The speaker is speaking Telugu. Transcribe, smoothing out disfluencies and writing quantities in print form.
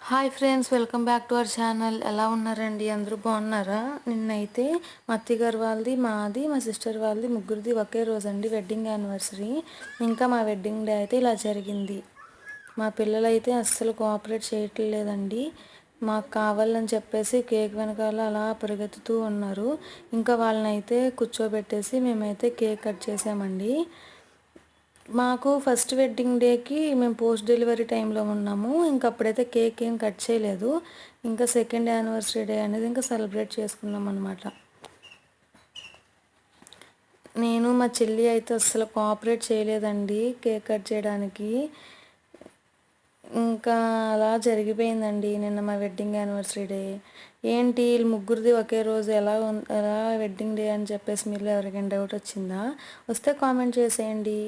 Hi friends, welcome back to our channel. ఎలా ఉన్నారండి? అందరూ బాగున్నారా? నిన్నైతే మా అత్తయ్య గారు వాళ్ళది, మాది, మా సిస్టర్ వాళ్ళది ముగ్గురిది ఒకే రోజు అండి వెడ్డింగ్ యానివర్సరీ. ఇంకా మా వెడ్డింగ్ డే అయితే ఇలా జరిగింది. మా పిల్లలు అయితే అస్సలు కోఆపరేట్ చేయట్లేదండి. మాకు కావాలని చెప్పేసి కేక్ వెనకాల అలా పరిగెత్తుతూ ఉన్నారు. ఇంకా వాళ్ళని అయితే కూర్చోబెట్టేసి మేమైతే కేక్ కట్ చేసామండి. మాకు ఫస్ట్ వెడ్డింగ్ డేకి మేము పోస్ట్ డెలివరీ టైంలో ఉన్నాము. ఇంకా అప్పుడైతే కేక్ ఏం కట్ చేయలేదు. ఇంకా సెకండ్ యానివర్సరీ డే అనేది ఇంకా సెలబ్రేట్ చేసుకున్నాం అనమాట. నేను మా చెల్లి అయితే అస్సలు కోఆపరేట్ చేయలేదండి కేక్ కట్ చేయడానికి. ఇంకా అలా జరిగిపోయిందండి నిన్న మా వెడ్డింగ్ యానివర్సరీ డే. ఏంటి వీళ్ళు ముగ్గురిది ఒకే రోజు ఎలా వెడ్డింగ్ డే అని చెప్పేసి మీరు ఎవరికైనా డౌట్ వచ్చిందా? వస్తే కామెంట్ చేసేయండి.